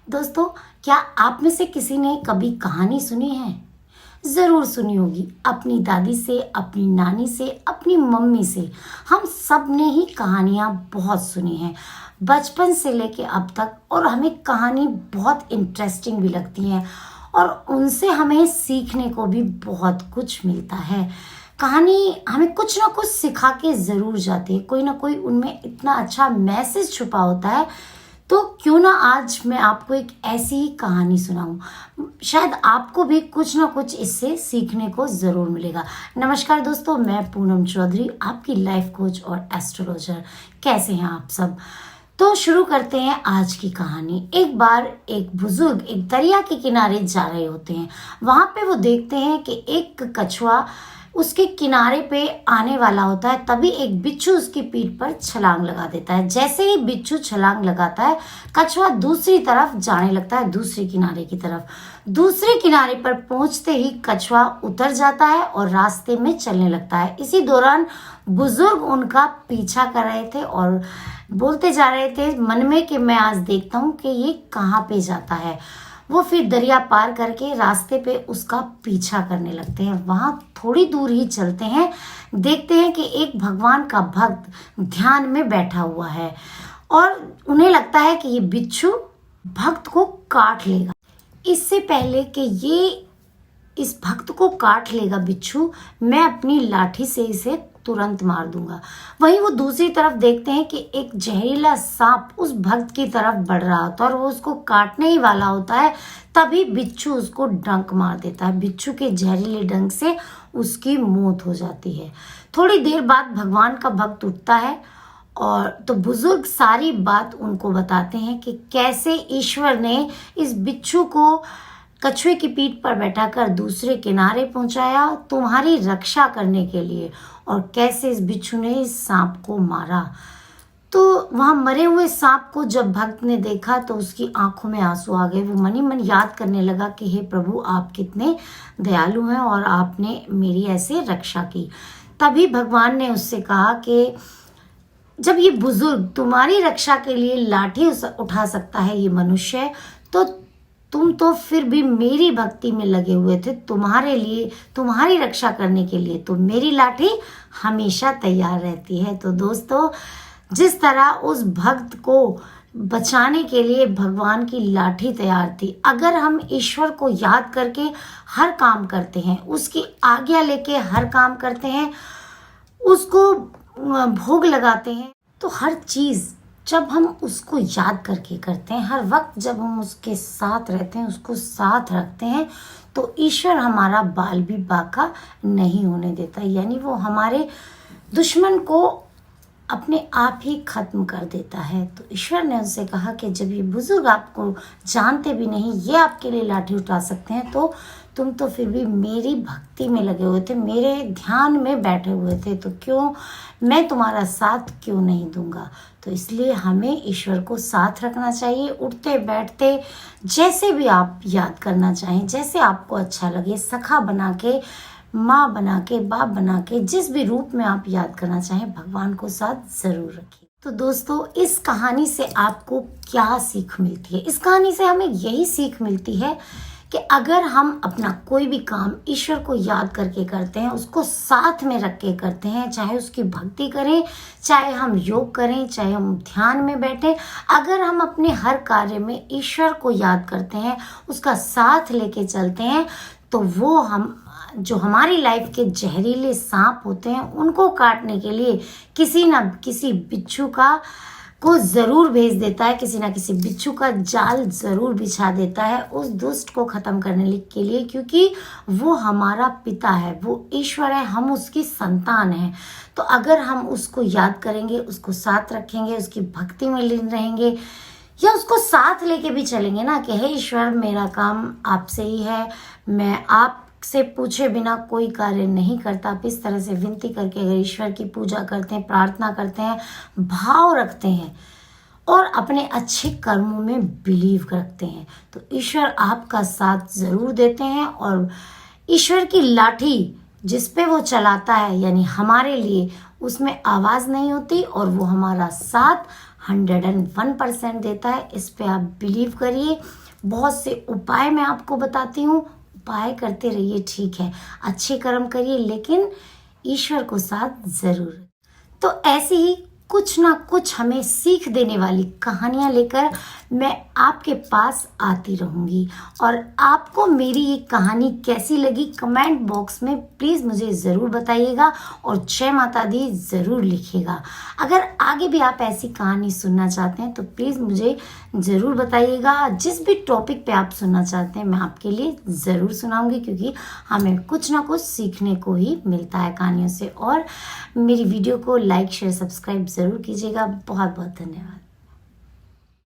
दोस्तों, क्या आप में से किसी ने कभी कहानी सुनी है? ज़रूर सुनी होगी। अपनी दादी से, अपनी नानी से, अपनी मम्मी से। हम सब ने ही कहानियाँ बहुत सुनी हैं, बचपन से लेके अब तक। और हमें कहानी बहुत इंटरेस्टिंग भी लगती हैं और उनसे हमें सीखने को भी बहुत कुछ मिलता है। कहानी हमें कुछ ना कुछ सिखा के ज़रूर जाती है। कोई ना कोई उनमें इतना अच्छा मैसेज छुपा होता है। तो क्यों ना आज मैं आपको एक ऐसी ही कहानी सुनाऊं। शायद आपको भी कुछ ना कुछ इससे सीखने को ज़रूर मिलेगा। नमस्कार दोस्तों, मैं पूनम चौधरी, आपकी लाइफ कोच और एस्ट्रोलॉजर। कैसे हैं आप सब? तो शुरू करते हैं आज की कहानी। एक बार एक बुजुर्ग एक दरिया के किनारे जा रहे होते हैं। वहां पे वो देखते हैं कि एक कछुआ उसके किनारे पे आने वाला होता है। तभी एक बिच्छू उसकी पीठ पर छलांग लगा देता है। जैसे ही बिच्छू छलांग लगाता है, कछुआ दूसरी तरफ जाने लगता है, दूसरे किनारे की तरफ। दूसरे किनारे पर पहुंचते ही कछुआ उतर जाता है और रास्ते में चलने लगता है। इसी दौरान बुजुर्ग उनका पीछा कर रहे थे और बोलते जा रहे थे मन में कि मैं आज देखता हूँ कि ये कहाँ पे जाता है। वो फिर दरिया पार करके रास्ते पे उसका पीछा करने लगते हैं। वहां थोड़ी दूर ही चलते हैं, देखते हैं कि एक भगवान का भक्त ध्यान में बैठा हुआ है और उन्हें लगता है कि ये बिच्छू भक्त को काट लेगा। इससे पहले कि ये इस भक्त को काट लेगा बिच्छू, मैं अपनी लाठी से इसे तुरंत मार दूंगा। वहीं वो दूसरी तरफ देखते हैं कि एक जहरीला सांप उस भक्त की तरफ बढ़ रहा होता है और वो उसको काटने ही वाला होता है। तभी बिच्छू उसको डंक मार देता है। बिच्छू के जहरीले डंक से उसकी मौत हो जाती है। थोड़ी देर बाद भगवान का भक्त उठता है और तो बुजुर्ग सारी बात उनको बताते हैं कि कैसे ईश्वर ने इस बिच्छू को कछुए की पीठ पर बैठाकर दूसरे किनारे पहुंचाया तुम्हारी रक्षा करने के लिए, और कैसे इस बिच्छू ने इस सांप को मारा। तो वहां मरे हुए सांप को जब भक्त ने देखा तो उसकी आंखों में आंसू आ गए। वो मन ही मन याद करने लगा कि हे प्रभु, आप कितने दयालु हैं और आपने मेरी ऐसे रक्षा की। तभी भगवान ने उससे कहा कि जब ये बुजुर्ग तुम्हारी रक्षा के लिए लाठी उठा सकता है, ये मनुष्य, तो तुम तो फिर भी मेरी भक्ति में लगे हुए थे। तुम्हारे लिए, तुम्हारी रक्षा करने के लिए तो मेरी लाठी हमेशा तैयार रहती है। तो दोस्तों, जिस तरह उस भक्त को बचाने के लिए भगवान की लाठी तैयार थी, अगर हम ईश्वर को याद करके हर काम करते हैं, उसकी आज्ञा लेके हर काम करते हैं, उसको भोग लगाते हैं, तो हर चीज जब हम उसको याद करके करते हैं, हर वक्त जब हम उसके साथ रहते हैं, उसको साथ रखते हैं, तो ईश्वर हमारा बाल भी बाका नहीं होने देता। यानी वो हमारे दुश्मन को अपने आप ही खत्म कर देता है। तो ईश्वर ने उनसे कहा कि जब ये बुजुर्ग आपको जानते भी नहीं, ये आपके लिए लाठी उठा सकते हैं, तो तुम तो फिर भी मेरी भक्ति में लगे हुए थे, मेरे ध्यान में बैठे हुए थे, तो क्यों मैं तुम्हारा साथ क्यों नहीं दूंगा। तो इसलिए हमें ईश्वर को साथ रखना चाहिए। उठते बैठते जैसे भी आप याद करना चाहें, जैसे आपको अच्छा लगे, सखा बना के, माँ बना के, बाप बना के, जिस भी रूप में आप याद करना चाहें, भगवान को साथ जरूर रखिए। तो दोस्तों, इस कहानी से आपको क्या सीख मिलती है? इस कहानी से हमें यही सीख मिलती है कि अगर हम अपना कोई भी काम ईश्वर को याद करके करते हैं, उसको साथ में रख के करते हैं, चाहे उसकी भक्ति करें, चाहे हम योग करें, चाहे हम ध्यान में बैठे, अगर हम अपने हर कार्य में ईश्वर को याद करते हैं, उसका साथ लेके चलते हैं, तो वो हम जो हमारी लाइफ के जहरीले सांप होते हैं, उनको काटने के लिए किसी ना किसी बिच्छू को जरूर भेज देता है, किसी ना किसी बिच्छू का जाल जरूर बिछा देता है उस दुष्ट को खत्म करने के लिए, क्योंकि वो हमारा पिता है, वो ईश्वर है, हम उसकी संतान हैं। तो अगर हम उसको याद करेंगे, उसको साथ रखेंगे, उसकी भक्ति में लीन रहेंगे, या उसको साथ लेके भी चलेंगे ना कि हे ईश्वर, मेरा काम आपसे ही है, मैं आप से पूछे बिना कोई कार्य नहीं करता। आप इस तरह से विनती करके अगर ईश्वर की पूजा करते हैं, प्रार्थना करते हैं, भाव रखते हैं और अपने अच्छे कर्मों में बिलीव रखते हैं, तो ईश्वर आपका साथ जरूर देते हैं। और ईश्वर की लाठी जिस पे वो चलाता है, यानी हमारे लिए, उसमें आवाज नहीं होती और वो हमारा साथ 101% देता है। इस पे आप बिलीव करिए। बहुत से उपाय मैं आपको बताती हूँ, उपाय करते रहिए, ठीक है, अच्छे कर्म करिए, लेकिन ईश्वर को साथ जरूर। तो ऐसे ही कुछ ना कुछ हमें सीख देने वाली कहानियां लेकर मैं आपके पास आती रहूंगी। और आपको मेरी ये कहानी कैसी लगी कमेंट बॉक्स में प्लीज़ मुझे ज़रूर बताइएगा और जय माता दी ज़रूर लिखिएगा। अगर आगे भी आप ऐसी कहानी सुनना चाहते हैं तो प्लीज़ मुझे ज़रूर बताइएगा। जिस भी टॉपिक पे आप सुनना चाहते हैं मैं आपके लिए ज़रूर सुनाऊंगी, क्योंकि हमें कुछ ना कुछ सीखने को ही मिलता है कहानियों से। और मेरी वीडियो को लाइक शेयर सब्सक्राइब ज़रूर कीजिएगा। बहुत बहुत धन्यवाद।